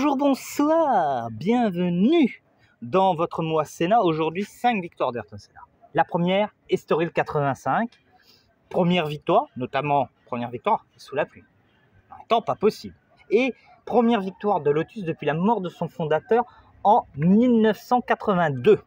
Bonjour, bonsoir, bienvenue dans votre mois Senna. Aujourd'hui, 5 victoires d'Ayrton Senna. La première, Estoril 85. Première victoire, notamment première victoire sous la pluie. Un temps pas possible. Et première victoire de Lotus depuis la mort de son fondateur en 1982.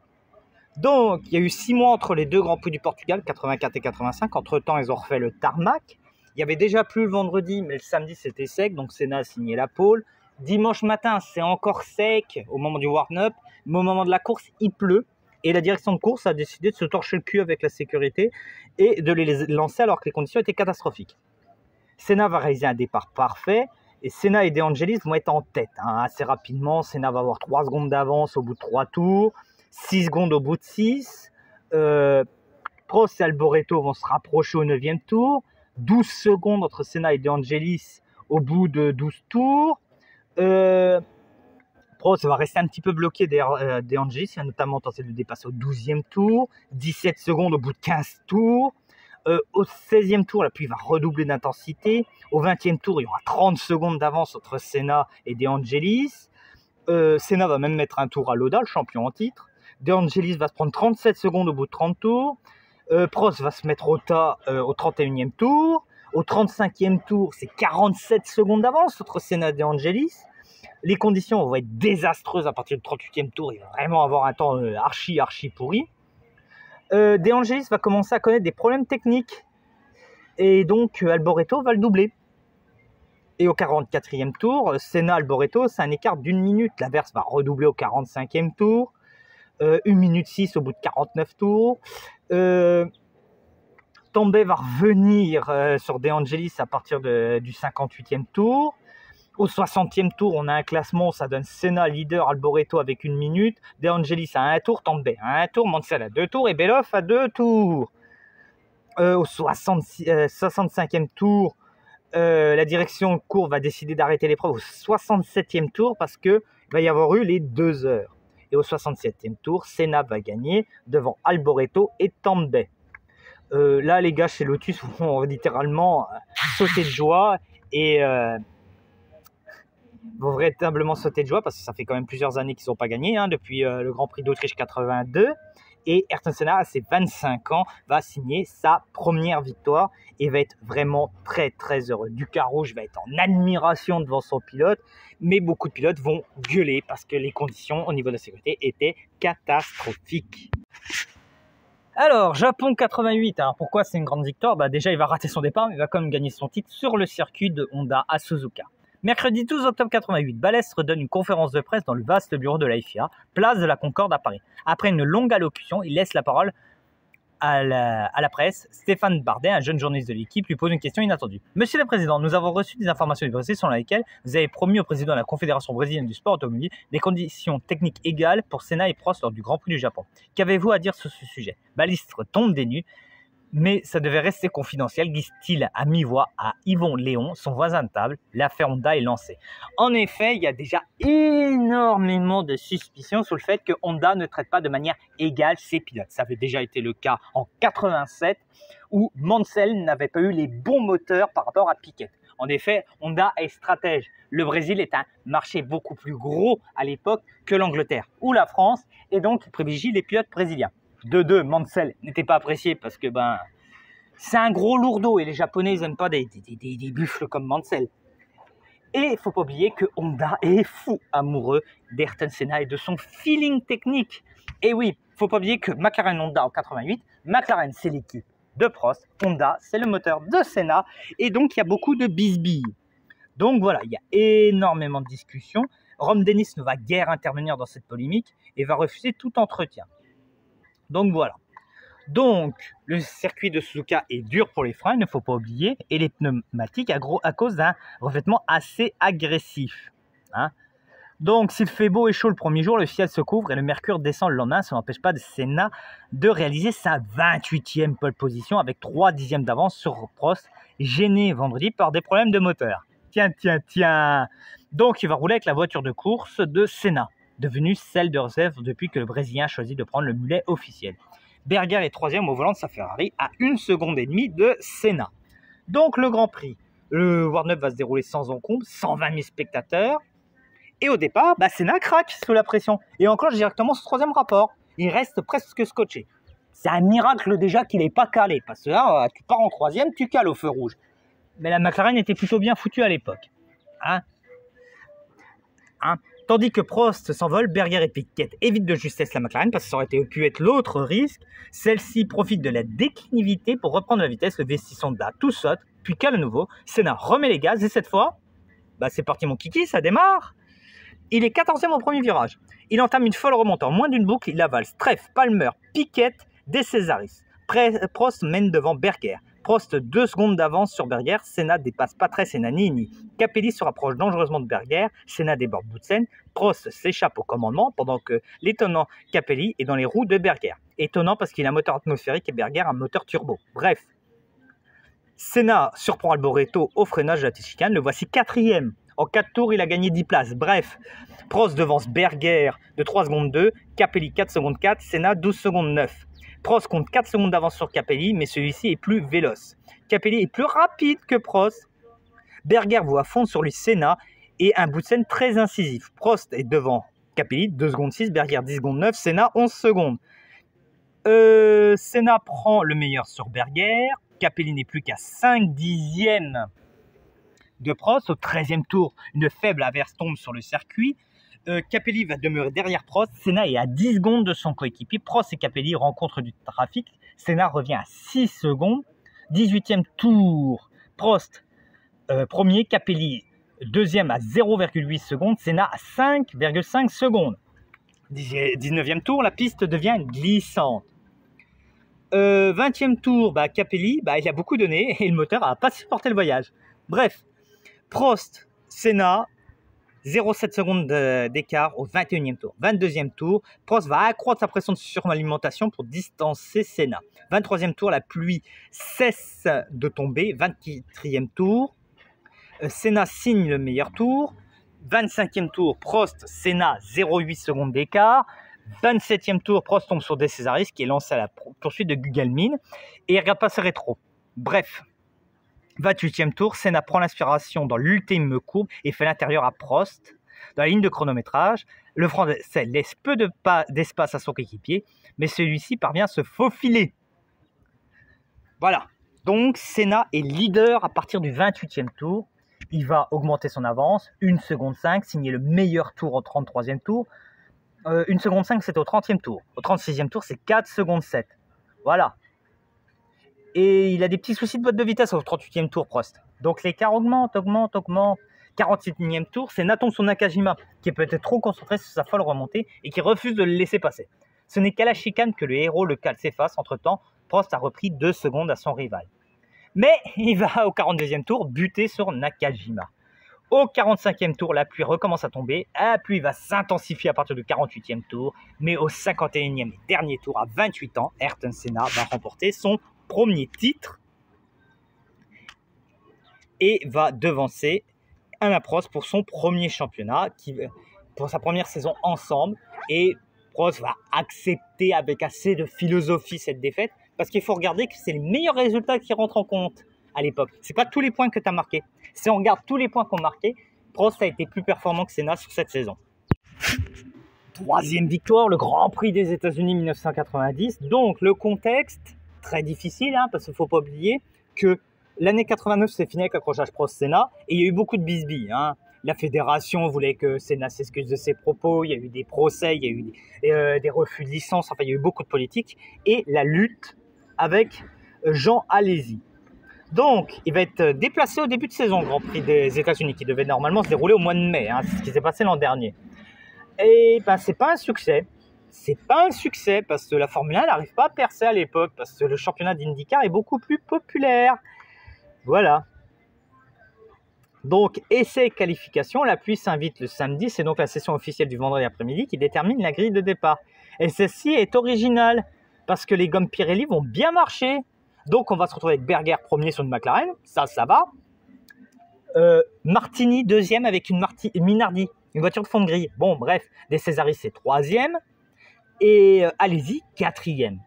Donc, il y a eu 6 mois entre les deux Grands Prix du Portugal, 84 et 85. Entre-temps, ils ont refait le tarmac. Il y avait déjà plu le vendredi, mais le samedi, c'était sec. Donc, Senna a signé la pole. Dimanche matin, c'est encore sec au moment du warm-up. Mais au moment de la course, il pleut. Et la direction de course a décidé de se torcher le cul avec la sécurité et de les lancer alors que les conditions étaient catastrophiques. Senna va réaliser un départ parfait. Et Senna et De Angelis vont être en tête assez rapidement. Senna va avoir 3 secondes d'avance au bout de 3 tours. 6 secondes au bout de 6. Prost et Alboreto vont se rapprocher au 9e tour. 12 secondes entre Senna et De Angelis au bout de 12 tours. Prost va rester un petit peu bloqué derrière De Angelis. Il va notamment tenter de le dépasser au 12e tour. 17 secondes au bout de 15 tours. Au 16e tour, la pluie va redoubler d'intensité. Au 20e tour, il y aura 30 secondes d'avance entre Senna et De Angelis. Senna va même mettre un tour à Lauda, le champion en titre. De Angelis va se prendre 37 secondes au bout de 30 tours. Prost va se mettre au tas au 31e tour. Au 35e tour, c'est 47 secondes d'avance entre Senna et De Angelis. Les conditions vont être désastreuses à partir du 38e tour. Il va vraiment avoir un temps archi pourri. De Angelis va commencer à connaître des problèmes techniques. Et donc, Alboreto va le doubler. Et au 44e tour, Senna-Alboreto, c'est un écart d'1 minute. L'Averse va redoubler au 45e tour. 1 minute 6 au bout de 49 tours. Tambay va revenir sur De Angelis à partir du 58e tour. Au 60e tour, on a un classement, ça donne Senna leader, Alboreto avec 1 minute. De Angelis à 1 tour, Tambay à 1 tour, Mansell à 2 tours et Bellof à 2 tours. Au 65e tour, la direction de course va décider d'arrêter l'épreuve au 67e tour parce qu'il va y avoir eu les 2 heures. Et au 67e tour, Senna va gagner devant Alboreto et Tambay. Là, les gars chez Lotus vont littéralement sauter de joie et vont véritablement sauter de joie parce que ça fait quand même plusieurs années qu'ils n'ont pas gagné depuis le Grand Prix d'Autriche 82. Et Ayrton Senna, à ses 25 ans, va signer sa première victoire et va être vraiment très heureux. Ducat Rouge va être en admiration devant son pilote, mais beaucoup de pilotes vont gueuler parce que les conditions au niveau de la sécurité étaient catastrophiques. Alors, Japon 88, alors pourquoi c'est une grande victoire? Déjà, il va rater son départ, mais il va quand même gagner son titre sur le circuit de Honda à Suzuka. Mercredi 12 octobre 88, Balestre donne une conférence de presse dans le vaste bureau de la FIA, place de la Concorde à Paris. Après une longue allocution, il laisse la parole à la presse. Stéphane Bardet, un jeune journaliste de l'équipe, lui pose une question inattendue. Monsieur le Président, nous avons reçu des informations du Brésil selon lesquelles vous avez promis au président de la Confédération brésilienne du sport automobile des conditions techniques égales pour Senna et Prost lors du Grand Prix du Japon. Qu'avez-vous à dire sur ce sujet? Balestre tombe des nues. Mais ça devait rester confidentiel, glisse-t-il à mi-voix à Yvon Léon, son voisin de table. L'affaire Honda est lancée. En effet, il y a déjà énormément de suspicions sur le fait que Honda ne traite pas de manière égale ses pilotes. Ça avait déjà été le cas en 87, où Mansell n'avait pas eu les bons moteurs par rapport à Piquet. En effet, Honda est stratège. Le Brésil est un marché beaucoup plus gros à l'époque que l'Angleterre ou la France, et donc il privilégie les pilotes brésiliens. De 2, Mansell n'était pas apprécié parce que c'est un gros lourdeau et les Japonais n'aiment pas des buffles comme Mansell. Et il ne faut pas oublier que Honda est fou amoureux d'Ayrton Senna et de son feeling technique. Et oui, il ne faut pas oublier que McLaren Honda en 88, McLaren c'est l'équipe de Prost, Honda c'est le moteur de Senna et donc il y a beaucoup de bisbilles. Donc voilà, il y a énormément de discussions. Ron Dennis ne va guère intervenir dans cette polémique et va refuser tout entretien. Donc voilà. Donc le circuit de Suzuka est dur pour les freins, il ne faut pas oublier, et les pneumatiques à cause d'un revêtement assez agressif. Donc s'il fait beau et chaud le premier jour, le ciel se couvre et le mercure descend le lendemain. Ça n'empêche pas de Senna de réaliser sa 28e pole position avec 3 dixièmes d'avance sur Prost, gêné vendredi par des problèmes de moteur. Tiens. Donc il va rouler avec la voiture de course de Senna, devenue celle de réserve depuis que le Brésilien choisit de prendre le mulet officiel. Berger est 3e au volant de sa Ferrari à 1,5 seconde de Senna. Donc le Grand Prix, le warm-up va se dérouler sans encombre, 120 000 spectateurs. Et au départ, Senna craque sous la pression et enclenche directement ce troisième rapport. Il reste presque scotché. C'est un miracle déjà qu'il n'ait pas calé, parce que là, tu pars en troisième, tu cales au feu rouge. Mais la McLaren était plutôt bien foutue à l'époque. Tandis que Prost s'envole, Berger et Piquet évitent de justesse la McLaren parce que ça aurait pu être l'autre risque. Celle-ci profite de la déclinivité pour reprendre la vitesse. Le V6 Honda tout saute, puis cale à nouveau. Senna remet les gaz et cette fois, c'est parti mon kiki, ça démarre. Il est 14e au premier virage. Il entame une folle remontée en moins d'une boucle. Il avale Streff, Palmer, Piquet, De Cesaris. Prost mène devant Berger. Prost 2 secondes d'avance sur Berger. Senna dépasse Patrese et Nannini. Capelli se rapproche dangereusement de Berger. Senna déborde Boutsen. Prost s'échappe au commandement pendant que l'étonnant Capelli est dans les roues de Berger. Étonnant parce qu'il a un moteur atmosphérique et Berger un moteur turbo. Bref, Senna surprend Alboreto au freinage de la chicane. Le voici 4e. En 4 tours, il a gagné 10 places. Bref, Prost devance Berger de 3 secondes 2. Capelli 4 secondes 4. Senna 12 secondes 9. Prost compte 4 secondes d'avance sur Capelli, mais celui-ci est plus véloce. Capelli est plus rapide que Prost. Berger voit fondre sur lui Senna et un Boutsen très incisif. Prost est devant Capelli, 2 secondes 6, Berger 10 secondes 9, Senna 11 secondes. Senna prend le meilleur sur Berger. Capelli n'est plus qu'à 5 dixièmes de Prost. Au 13e tour, une faible averse tombe sur le circuit. Capelli va demeurer derrière Prost. Senna est à 10 secondes de son coéquipier. Prost et Capelli rencontrent du trafic. Senna revient à 6 secondes. 18e tour, Prost premier, Capelli deuxième à 0,8 secondes, Senna à 5,5 secondes. 19e tour, la piste devient glissante. 20e tour, Capelli, il a beaucoup donné et le moteur n'a pas supporté le voyage. Bref, Prost, Senna, 0,7 secondes d'écart au 21e tour. 22e tour, Prost va accroître sa pression de suralimentation pour distancer Senna. 23e tour, la pluie cesse de tomber. 24e tour, Senna signe le meilleur tour. 25e tour, Prost, Senna, 0,8 secondes d'écart. 27e tour, Prost tombe sur De Cesaris qui est lancé à la poursuite de Gugelmin et il ne regarde pas ses rétros. Bref, 28e tour, Senna prend l'inspiration dans l'ultime courbe et fait l'intérieur à Prost. Dans la ligne de chronométrage, le Français laisse peu d'espace à son coéquipier, mais celui-ci parvient à se faufiler. Voilà, donc Senna est leader à partir du 28e tour. Il va augmenter son avance, 1 seconde 5, signer le meilleur tour au 33e tour. 1 seconde 5, c'est au 30e tour. Au 36e tour, c'est 4 secondes 7. Voilà. Et il a des petits soucis de boîte de vitesse au 38e tour, Prost. Donc l'écart augmente. 47e tour, c'est Natonso Nakajima qui est peut-être trop concentré sur sa folle remontée et qui refuse de le laisser passer. Ce n'est qu'à la chicane que le héros local s'efface. Entre-temps, Prost a repris 2 secondes à son rival. Mais il va au 42e tour buter sur Nakajima. Au 45e tour, la pluie recommence à tomber. La pluie va s'intensifier à partir du 48e tour. Mais au 51e et dernier tour, à 28 ans, Ayrton Senna va remporter son premier titre et va devancer Alain Prost pour son premier championnat, pour sa première saison ensemble. Et Prost va accepter avec assez de philosophie cette défaite parce qu'il faut regarder que c'est les meilleurs résultats qui rentrent en compte à l'époque. C'est pas tous les points que tu as marqués. Si on regarde tous les points qu'on marqués, Prost a été plus performant que Senna sur cette saison. 3e victoire, le Grand Prix des États-Unis 1990. Donc le contexte, très difficile, parce qu'il ne faut pas oublier que l'année 89 s'est fini avec l'accrochage Prost-Senna et il y a eu beaucoup de bisbilles. La fédération voulait que Senna s'excuse de ses propos, il y a eu des procès, il y a eu des refus de licence, il y a eu beaucoup de politique et la lutte avec Jean Alesi. Donc, il va être déplacé au début de saison, Grand Prix des États-Unis, qui devait normalement se dérouler au mois de mai. C'est ce qui s'est passé l'an dernier. Et c'est pas un succès. C'est pas un succès parce que la Formule 1 n'arrive pas à percer à l'époque, parce que le championnat d'IndyCar est beaucoup plus populaire. Voilà. Donc, essai et qualification, la pluie s'invite le samedi. C'est donc la session officielle du vendredi après-midi qui détermine la grille de départ. Et celle-ci est originale parce que les gommes Pirelli vont bien marcher. Donc, on va se retrouver avec Berger premier sur une McLaren. Ça va. Martini deuxième avec une Minardi, une voiture de fond de grille. Bon, bref, De Cesaris c'est troisième. Et Alesi, quatrième.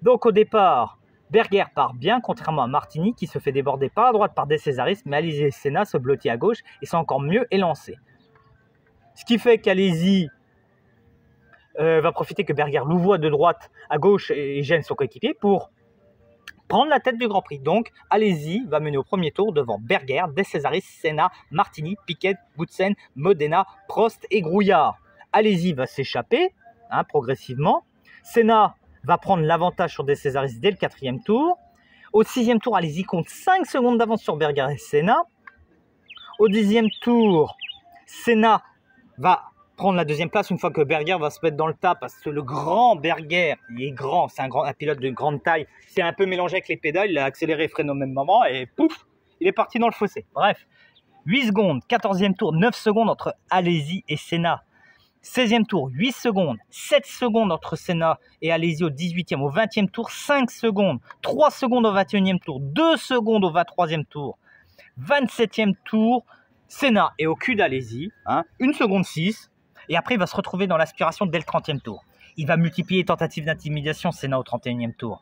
Donc, au départ, Berger part bien, contrairement à Martini qui se fait déborder par la droite par De Cesaris. Mais Alesi et Senna se blottissent à gauche et sont encore mieux élancés. Ce qui fait qu'Alesi va profiter que Berger louvoie de droite à gauche et gêne son coéquipier pour prendre la tête du Grand Prix. Donc, Alesi va mener au premier tour devant Berger, De Cesaris, Senna, Martini, Piquet, Boutsen, Modena, Prost et Grouillard. Alesi va s'échapper progressivement. Senna va prendre l'avantage sur De Cesaris dès le 4e tour. Au 6e tour, Alesi compte 5 secondes d'avance sur Berger et Senna. Au 10e tour, Senna va prendre la 2e place une fois que Berger va se mettre dans le tas parce que le grand Berger, il est grand, c'est un pilote de grande taille, c'est un peu mélangé avec les pédales, il a accéléré et freiné au même moment et pouf, il est parti dans le fossé. Bref, 8 secondes, 14e tour, 9 secondes entre Alesi et Senna. 16e tour, 8 secondes, 7 secondes entre Senna et Alesi au 18e, au 20e tour, 5 secondes, 3 secondes au 21e tour, 2 secondes au 23e tour, 27e tour, Senna est au cul d'Alesi, 1 seconde 6, et après il va se retrouver dans l'aspiration dès le 30e tour. Il va multiplier les tentatives d'intimidation, Senna au 31e tour.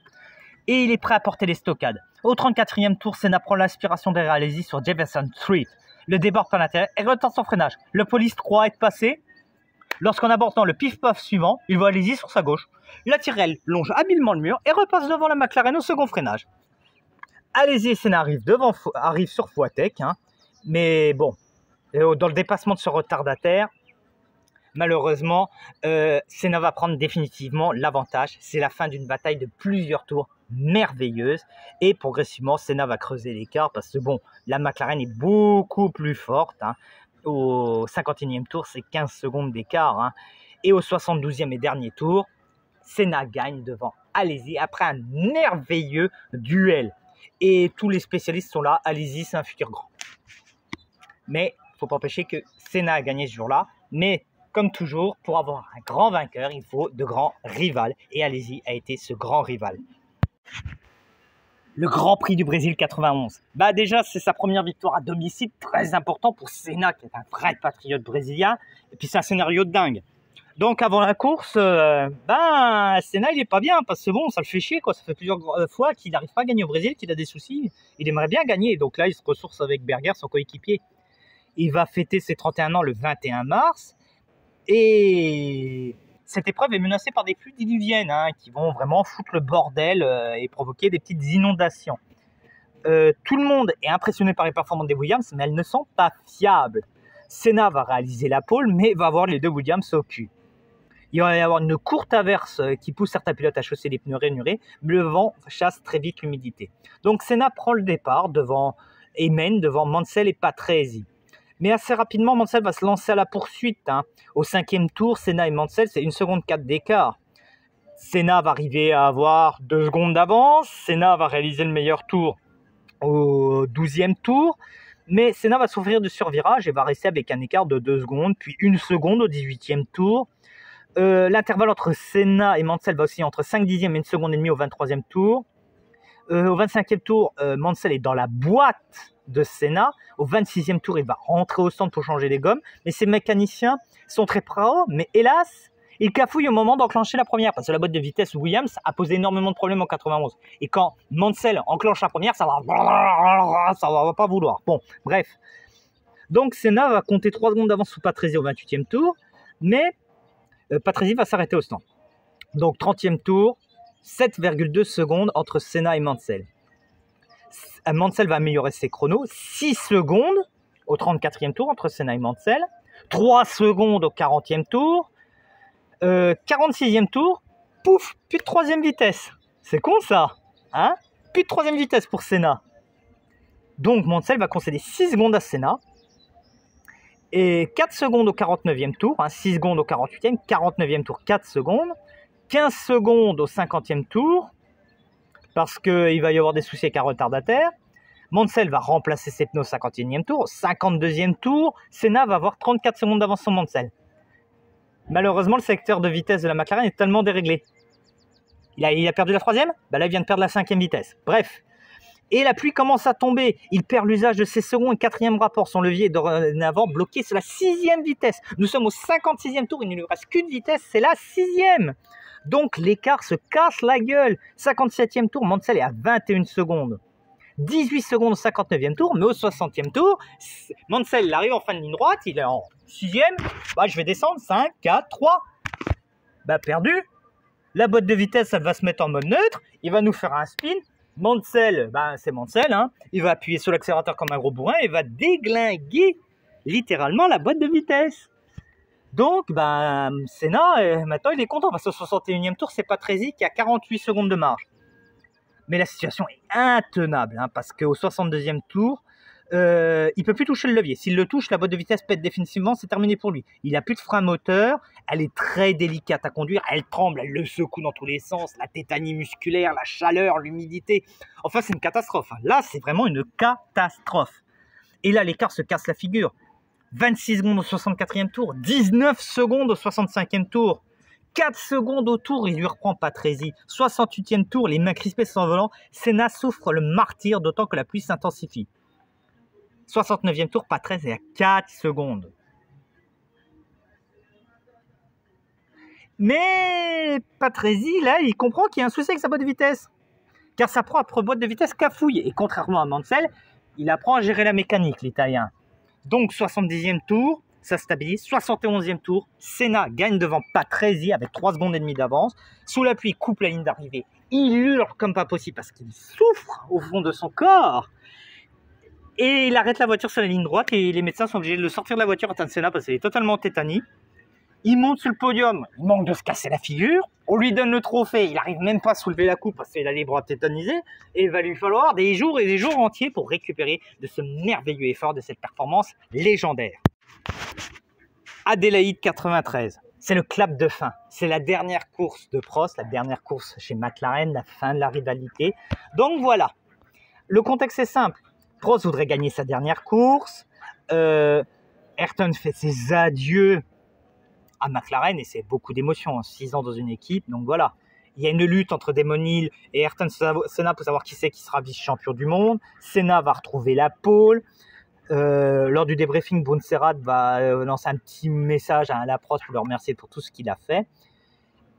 Et il est prêt à porter les stockades. Au 34e tour, Senna prend l'aspiration derrière Alesi sur Jefferson Street. Le déborde par l'intérieur et retente son freinage. Le police croit être passé. Lorsqu'en abordant le pif-paf suivant, il voit Alesi sur sa gauche. La Tyrrell longe habilement le mur et repasse devant la McLaren au second freinage. Alesi et Senna arrivent sur Foitec, mais bon, dans le dépassement de ce retardataire, malheureusement, Senna va prendre définitivement l'avantage. C'est la fin d'une bataille de plusieurs tours merveilleuse et progressivement, Senna va creuser l'écart parce que bon, la McLaren est beaucoup plus forte. Au 51e tour, c'est 15 secondes d'écart. Et au 72e et dernier tour, Senna gagne devant Alesi après un merveilleux duel. Et tous les spécialistes sont là. Alesi, c'est un futur grand. Mais il ne faut pas empêcher que Senna a gagné ce jour-là. Mais comme toujours, pour avoir un grand vainqueur, il faut de grands rivales. Et Alesi a été ce grand rival. Le Grand Prix du Brésil 91. Déjà, c'est sa première victoire à domicile, très important pour Senna, qui est un vrai patriote brésilien. Et puis, c'est un scénario de dingue. Donc, avant la course, Senna, il est pas bien, parce que bon, ça le fait chier, quoi. Ça fait plusieurs fois qu'il n'arrive pas à gagner au Brésil, qu'il a des soucis. Il aimerait bien gagner. Donc là, il se ressource avec Berger, son coéquipier. Il va fêter ses 31 ans le 21 mars. Et cette épreuve est menacée par des pluies diluviennes qui vont vraiment foutre le bordel et provoquer des petites inondations. Tout le monde est impressionné par les performances des Williams, mais elles ne sont pas fiables. Senna va réaliser la pole, mais va avoir les deux Williams au cul. Il va y avoir une courte averse qui pousse certains pilotes à chausser les pneus rainurés, mais le vent chasse très vite l'humidité. Donc Senna prend le départ et mène devant Mansell et Patrese. Mais assez rapidement, Mansell va se lancer à la poursuite. Au 5e tour, Senna et Mansell, c'est 1 seconde 4 d'écart. Senna va arriver à avoir 2 secondes d'avance. Senna va réaliser le meilleur tour au 12e tour. Mais Senna va souffrir de survirage et va rester avec un écart de 2 secondes, puis 1 seconde au 18e tour. L'intervalle entre Senna et Mansell va aussi entre 5 dixièmes et 1 seconde et demie au 23e tour. Au 25e tour, Mansell est dans la boîte de Senna. Au 26e tour, il va rentrer au stand pour changer les gommes. Mais ces mécaniciens sont très pros, mais hélas, ils cafouillent au moment d'enclencher la première. Parce que la boîte de vitesse Williams a posé énormément de problèmes en 91. Et quand Mansell enclenche la première, ça va pas vouloir. Bon, bref. Donc Senna va compter 3 secondes d'avance sous Patrese au 28e tour. Mais Patrese va s'arrêter au stand. Donc 30e tour, 7,2 secondes entre Senna et Mansell. Mansell va améliorer ses chronos. 6 secondes au 34e tour entre Senna et Mansell. 3 secondes au 40e tour. 46e tour. Pouf, plus de 3e vitesse. C'est con ça. Plus de 3e vitesse pour Senna. Donc Mansell va concéder 6 secondes à Senna. Et 4 secondes au 49e tour. 6 secondes au 48e. 49e tour, 4 secondes. 15 secondes au 50e tour. Parce qu'il va y avoir des soucis avec un retardataire. Mansell va remplacer ses pneus au 51e tour. 52e tour, Senna va avoir 34 secondes d'avance sur Mansell. Malheureusement, le secteur de vitesse de la McLaren est tellement déréglé. Il a perdu la 3e, là il vient de perdre la 5e vitesse. Bref. Et la pluie commence à tomber. Il perd l'usage de ses second et 4e rapports. Son levier est dorénavant bloqué sur la 6e vitesse. Nous sommes au 56e tour, il ne lui reste qu'une vitesse, c'est la 6e. Donc l'écart se casse la gueule. 57e tour, Mansell est à 21 secondes. 18 secondes au 59e tour, mais au 60e tour, Mansell il arrive en fin de ligne droite, il est en 6e, bah, je vais descendre, 5, 4, 3, bah, perdu. La boîte de vitesse, elle va se mettre en mode neutre, il va nous faire un spin, Mansell, bah, c'est Mansell, hein, il va appuyer sur l'accélérateur comme un gros bourrin, et va déglinguer littéralement la boîte de vitesse. Donc, ben, Senna, maintenant, il est content parce qu'au 61e tour, c'est Patrese qui a 48 secondes de marge. Mais la situation est intenable hein, parce qu'au 62e tour, il ne peut plus toucher le levier. S'il le touche, la boîte de vitesse pète définitivement, c'est terminé pour lui. Il n'a plus de frein moteur, elle est très délicate à conduire, elle tremble, elle le secoue dans tous les sens, la tétanie musculaire, la chaleur, l'humidité. Enfin, c'est une catastrophe. Hein. Là, c'est vraiment une catastrophe. Et là, l'écart se casse la figure. 26 secondes au 64e tour, 19 secondes au 65e tour, 4 secondes au tour, il lui reprend Patrese. 68e tour, les mains crispées sur son volant, Senna souffre le martyre, d'autant que la pluie s'intensifie. 69e tour, Patrese est à 4 secondes. Mais Patrese, là, il comprend qu'il y a un souci avec sa boîte de vitesse. Car sa propre boîte de vitesse cafouille. Et contrairement à Mansell, il apprend à gérer la mécanique, l'Italien. Donc 70e tour, ça stabilise. 71e tour, Senna gagne devant Patrese avec 3 secondes et demie d'avance. Sous la pluie, coupe la ligne d'arrivée. Il hurle comme pas possible parce qu'il souffre au fond de son corps. Et il arrête la voiture sur la ligne droite et les médecins sont obligés de le sortir de la voiture à Senna parce qu'il est totalement tétani. Il monte sur le podium, il manque de se casser la figure. On lui donne le trophée, il n'arrive même pas à soulever la coupe parce qu'il a les bras tétanisés. Et il va lui falloir des jours et des jours entiers pour récupérer de ce merveilleux effort, de cette performance légendaire. Adélaïde 93, c'est le clap de fin. C'est la dernière course de Prost, la dernière course chez McLaren, la fin de la rivalité. Donc voilà, le contexte est simple. Prost voudrait gagner sa dernière course. Ayrton fait ses adieux à McLaren et c'est beaucoup d'émotions, 6 ans dans une équipe, donc voilà. Il y a une lutte entre Damon Hill et Ayrton Senna pour savoir qui c'est qui sera vice-champion du monde. Senna va retrouver la pole. Lors du débriefing, Bunserat va lancer un petit message à Alain Prost pour le remercier pour tout ce qu'il a fait.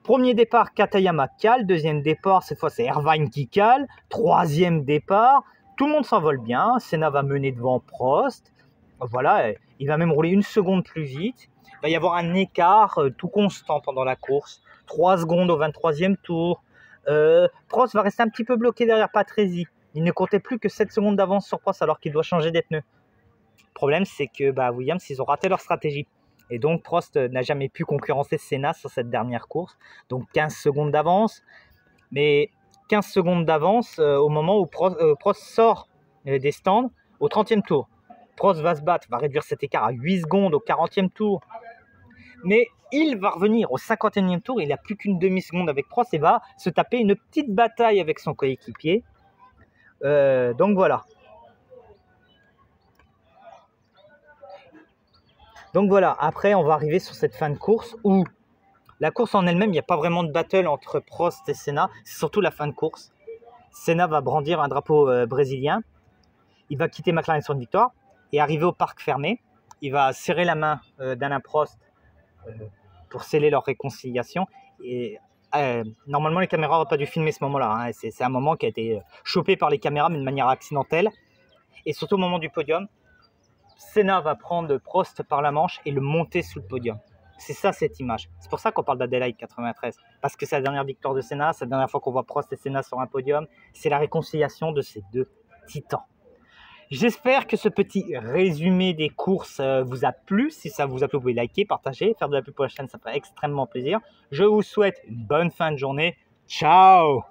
Premier départ, Katayama cale. Deuxième départ, cette fois c'est Irvine qui cale. Troisième départ, tout le monde s'envole bien. Senna va mener devant Prost. Voilà, il va même rouler 1 seconde plus vite. Il va y avoir un écart tout constant pendant la course. 3 secondes au 23e tour. Prost va rester un petit peu bloqué derrière Patrese. Il ne comptait plus que 7 secondes d'avance sur Prost alors qu'il doit changer des pneus. Le problème, c'est que Williams, ils ont raté leur stratégie. Et donc, Prost n'a jamais pu concurrencer Senna sur cette dernière course. Donc, 15 secondes d'avance. Mais 15 secondes d'avance au moment où Prost sort des stands au 30e tour. Prost va se battre, va réduire cet écart à 8 secondes au 40e tour. Mais il va revenir au 51e tour, il n'a plus qu'une demi-seconde avec Prost et va se taper une petite bataille avec son coéquipier. Donc voilà. Donc voilà, après on va arriver sur cette fin de course où la course en elle-même, il n'y a pas vraiment de battle entre Prost et Senna, c'est surtout la fin de course. Senna va brandir un drapeau brésilien, il va quitter McLaren sur une victoire et arriver au parc fermé, il va serrer la main d'Alain Prost pour sceller leur réconciliation. Et normalement, les caméras n'auraient pas dû filmer ce moment-là. Hein. C'est un moment qui a été chopé par les caméras, mais de manière accidentelle. Et surtout au moment du podium, Senna va prendre Prost par la manche et le monter sous le podium. C'est ça, cette image. C'est pour ça qu'on parle d'Adélaïde 93. Parce que c'est la dernière victoire de Senna, c'est la dernière fois qu'on voit Prost et Senna sur un podium. C'est la réconciliation de ces deux titans. J'espère que ce petit résumé des courses vous a plu. Si ça vous a plu, vous pouvez liker, partager, faire de la pub pour la chaîne, ça ferait extrêmement plaisir. Je vous souhaite une bonne fin de journée. Ciao!